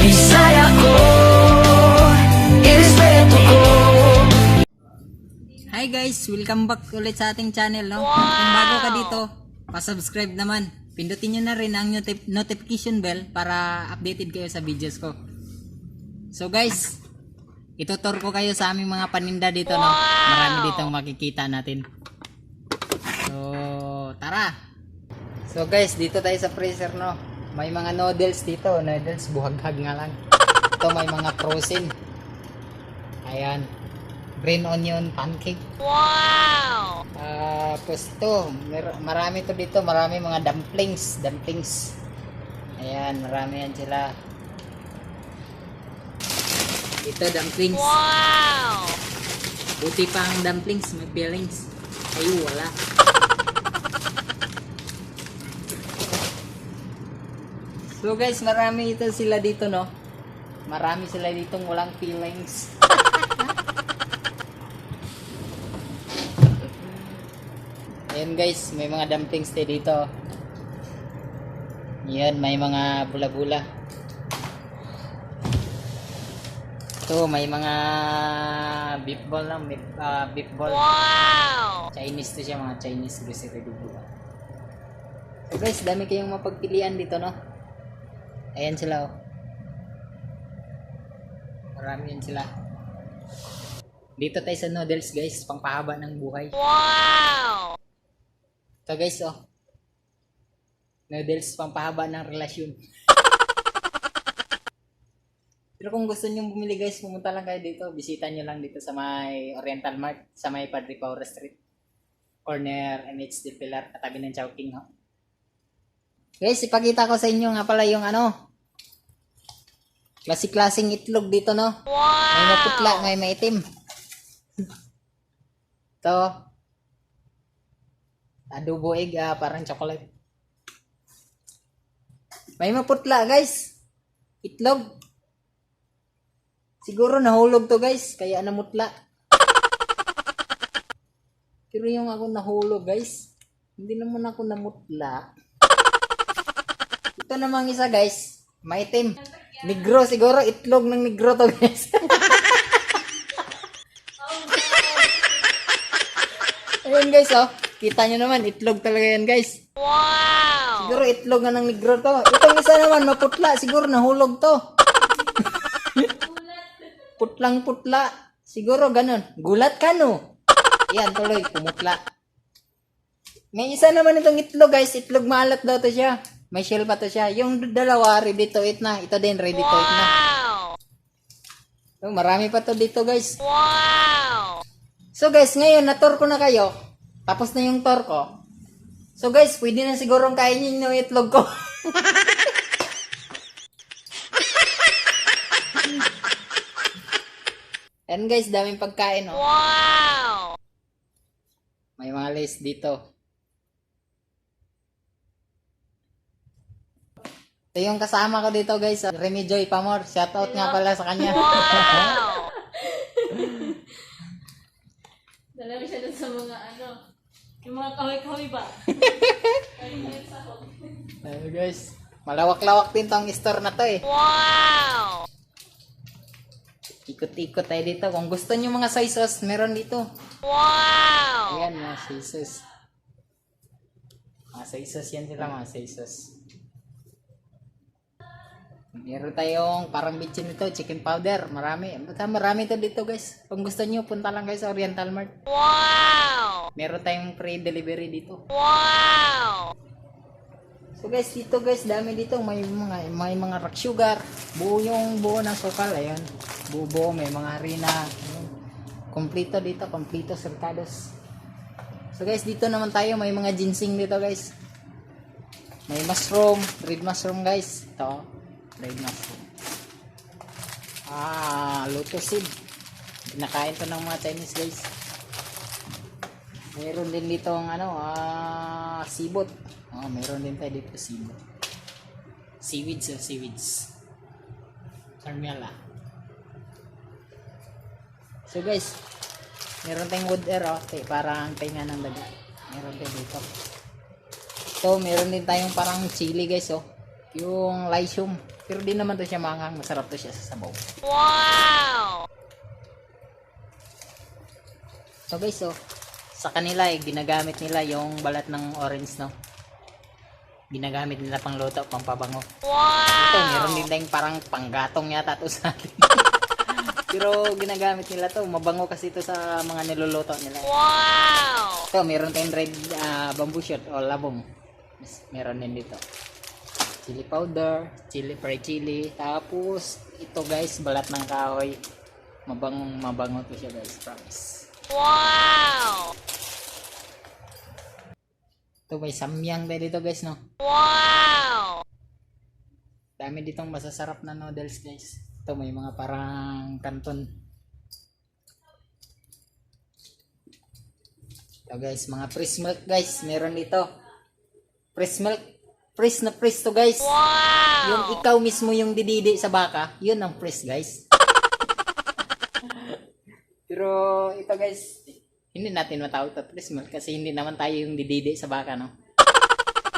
Bisaya ko, irespeto ko. Hi guys, welcome back ulit sa ating channel, no? Kung bago ka dito, pa-subscribe naman. Pindutin nyo na rin ang notification bell para updated kayo sa videos ko. So guys, itutur ko kayo sa aming mga paninda dito, no? Marami ditong makikita natin. So, tara! So guys, dito tayo sa freezer, no? May mga noodles dito. Noodles, buhaghag nga lang. Ito may mga frozen. Ayan. Green onion pancake. Wow! Tapos ito, marami to dito. Marami mga dumplings. Dumplings. Ayan, marami yan sila. Ito, dumplings. Wow! Buti pa ang dumplings, may fillings. Ay, wala. So guys, marami ito sila dito, no? Marami sila ditong walang fillings. Ayan guys, may mga dumplings tayo dito. Yan, may mga bula-bula. Ito, may mga beef ball lang, beef ball. Wow! Chinese to siya, mga Chinese grocery dito. So guys, dami kayong mapagpilian dito, no? Ayan sila, oh. Marami yan sila. Dito tayo sa noodles, guys, pangpahaba ng buhay. Wow! Ito guys, oh. Noodles, pampahaba ng relasyon. Pero kung gusto nyo bumili guys, pumunta lang kayo dito. Bisita nyo lang dito sa may Oriental Mart, sa may Padre Paura Street. Corner MHD Pilar, katabi ng Chowking, oh. Guys, ipakita ko sa inyo nga pala yung ano. Klase-klaseng itlog dito, no? Wow! May maputla, may maitim. Ito. Adobo egg, parang chocolate. May maputla guys. Itlog. Siguro nahulog to guys, kaya namutla. Pero yung ako nahulog guys, hindi naman ako namutla. Ito namang isa guys, maitim. Negro siguro, itlog ng negro to guys. Ayun guys, oh. Kita nyo naman, itlog talaga yan guys. Wow! Siguro itlog nga ng negro to. Itong isa naman, maputla. Siguro nahulog to. Putlang putla. Siguro ganun. Gulat ka no. Yan, tuloy, pumutla. May isa naman itong itlog guys. Itlog maalat daw to siya. May shell pa to siya. Yung dalawa, ready to eat na. Ito din, ready to eat na. So, marami pa to dito guys. Wow! So guys, ngayon, na-tour ko na kayo. Tapos na yung tour ko. So guys, pwede na sigurong kainin yung itlog ko. And guys, daming pagkain, oh. Wow! May mga lace dito. Ito yung kasama ko dito guys, Remy Joy Pamor. Shoutout nga pala sa kanya. Wow! Dalawin siya dun sa mga ano, yung mga kahoy-kahoy ba? Ayo guys, malawak-lawak din tong store na to eh. Wow! Ikot-ikot tayo dito. Kung gusto nyo mga soy sauce, meron dito. Wow! Ayan, mga soy sauce. Mga soy sauce yan sila, mga soy sauce. Meron tayong parang bitchin nito, chicken powder. Marami. Basta marami to dito guys. Kung gusto nyo, punta lang kayo sa Oriental Mart. Wow! Meron tayong free delivery dito. Wow! So guys, dito guys, dami dito. May mga rock sugar. Buo yung buo ng sukal. Ayan. Buo, may mga harina. Ayan. Kompleto dito. Kompleto circados. So guys, dito naman tayo. May mga ginseng dito guys. May mushroom. Red mushroom guys. Ito. Red mushroom. Lotus seed. Pinakain to ng mga Chinese guys. Meron din dito ang ano, sibot. Meron din tayo dito sibot. Seaweeds, seaweeds. Carmela. So guys, meron tayong wood air, parang tainga ng daga. Meron tayo dito. So, meron din tayong parang chili guys, Yung lysium. Pero di naman to siya maanghang, masarap to siya sa sabaw. So guys, so sa kanila ginagamit nila yung balat ng orange, no? Ginagamit nila pang luto, pang pabango. Ito, meron din tayong parang panggatong yata to sa akin. Pero ginagamit nila to, mabango kasi ito sa mga niluluto nila. Ito, meron tayong red bamboo shoot o labong. Meron din dito. Chili powder, fried chili. Tapos, ito guys, balat ng kahoy. Mabango to siya guys, promise. Ito may samyang tayo dito guys, no? Dami ditong masasarap na noodles guys. Ito may mga parang kanton. Ito guys, mga fresh milk guys. Meron dito. Fresh milk. Fresh na fresh to guys. Yung ikaw mismo yung dididi sa baka. Yun ang fresh guys. Pero ito guys, hindi natin matawag ito fresh milk kasi hindi naman tayo yung dididi sa baka, no?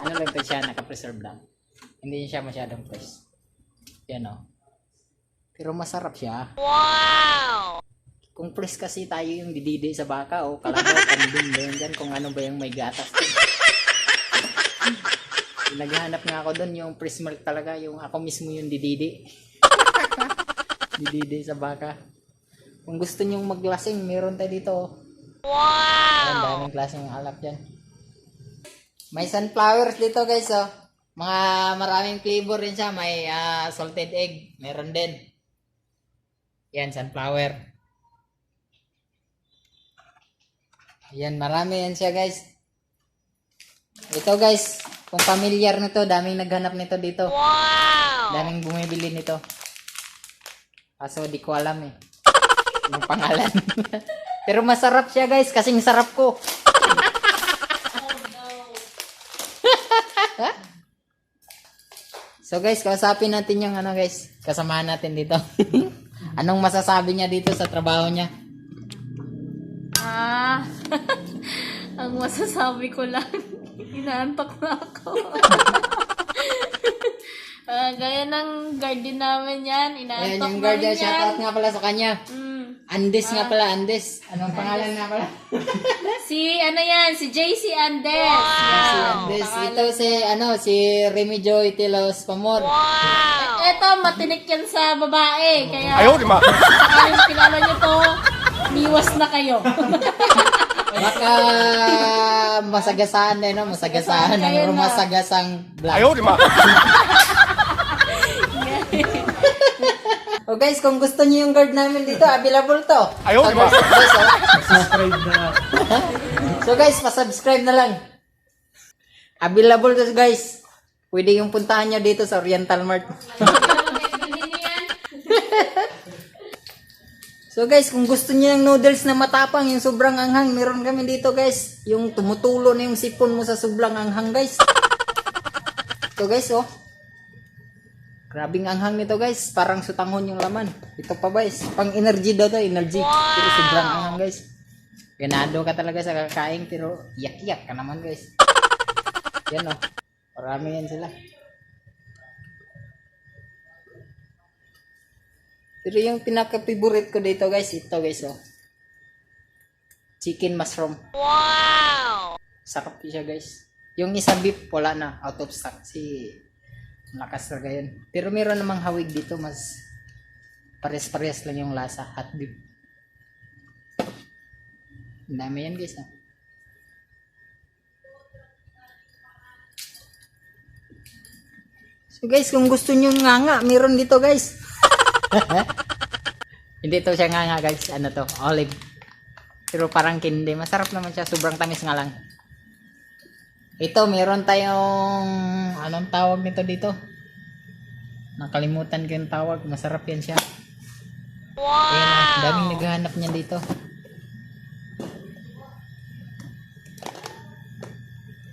Ano lang ito siya, naka-preserve lang. Hindi siya masyadong fresh. Yan, no? Pero masarap siya. Kung fresh kasi tayo yung dididi sa baka o kalabaw, kambing, ganyan, kung ano ba yung may gatas. Naghahanap nga ako doon yung fresh milk talaga, yung ako mismo yung dididi. Dididi sa baka. Kung gusto nyong maglasing, meron tayo dito. Ang daming klaseng alak dyan. May sunflowers dito guys, oh. Mga maraming flavor rin siya. May salted egg, meron din. Yan, sunflower. Yan, marami yan siya guys. Ito guys, kung familiar nito, daming naghanap nito dito. Daming bumibili nito. Kaso di ko alam eh. Yung pangalan. Pero masarap siya guys, kasing sarap ko. So guys, kausapin natin yung ano guys, kasamahan natin dito. Anong masasabi niya dito sa trabaho niya? Ang masasabi ko lang, inaantok na ako. Gaya ng guardian namin yan, Ayan inaantok yung na guardian, rin yan. shoutout nga pala sa kanya. Andes nga pala, Andes. Anong pangalan nga pala? Si JC Andes. Si Andes. Ito si Remy Joy Tilos Pamor. Ito, matinik yan sa babae. Kaya, sakaling kilala nyo to, niwas na kayo. Baka masagasaan din, no? Masagasaan ng Ayun na. rumasagasang vlog. O guys, kung gusto niyo yung guard namin dito, available to. Guys, Subscribe na. So guys, pa-subscribe na lang. Available to guys. Pwede yung puntahan nyo dito sa Oriental Mart. So guys, kung gusto niyo ng noodles na matapang, yung sobrang anghang, meron kami dito guys. Yung tumutulo na yung sipon mo sa sobrang anghang guys. So guys, oh. Grabing anghang nito guys. Parang sutanghon yung laman. Ito pa guys. Pang energy daw to, energy. Pero sobrang anghang guys. Ganado ka talaga sa kakain, pero yak-yak ka naman guys. Yan oh. Marami yan sila. Pero yung pinaka-favorite ko dito guys, ito guys oh. Chicken mushroom. Sarap siya guys. Yung isa beef, wala na. Out of stock. Lakas talaga yun. Pero meron namang hawig dito, mas pares-pares lang yung lasa. Hot beef. Ang dami yan guys. So guys, kung gusto nyo nga, meron dito guys. Hindi to siya nga guys. Ano to? Olive. Pero parang kindi. Masarap naman siya. Sobrang tamis nga lang. Ito, meron tayong, anong tawag nito dito? Nakalimutan ko yung tawag. Masarap yan siya. Ayan, daming naghahanap niya dito.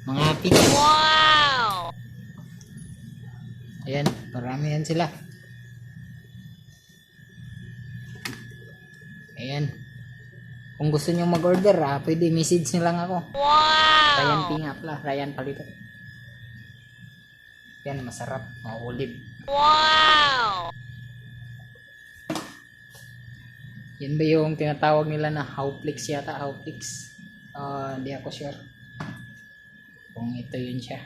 Mga pizza. Ayan, marami yan sila. Ayan. Kung gusto nyo mag-order, pwede message nyo lang ako. Ryan Pingap lah, Ryan Palito. Yan, masarap. Olive. Yan ba yung tinatawag nila na Howflix yata? Howflix? Hindi ako sure kung ito yun siya.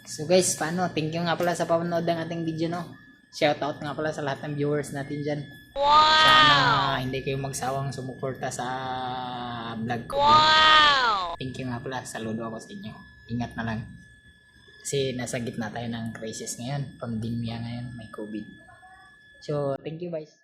So guys, paano? Thank you nga pala sa panonood ng ating video, no? Shoutout nga pala sa lahat ng viewers natin dyan. Sana hindi kayo magsawang sumuporta sa vlog ko. Thank you nga pala. Saludo ako sa inyo. Ingat na lang. Kasi nasa gitna tayo ng crisis ngayon. Pandemya ngayon. May COVID. So, thank you guys.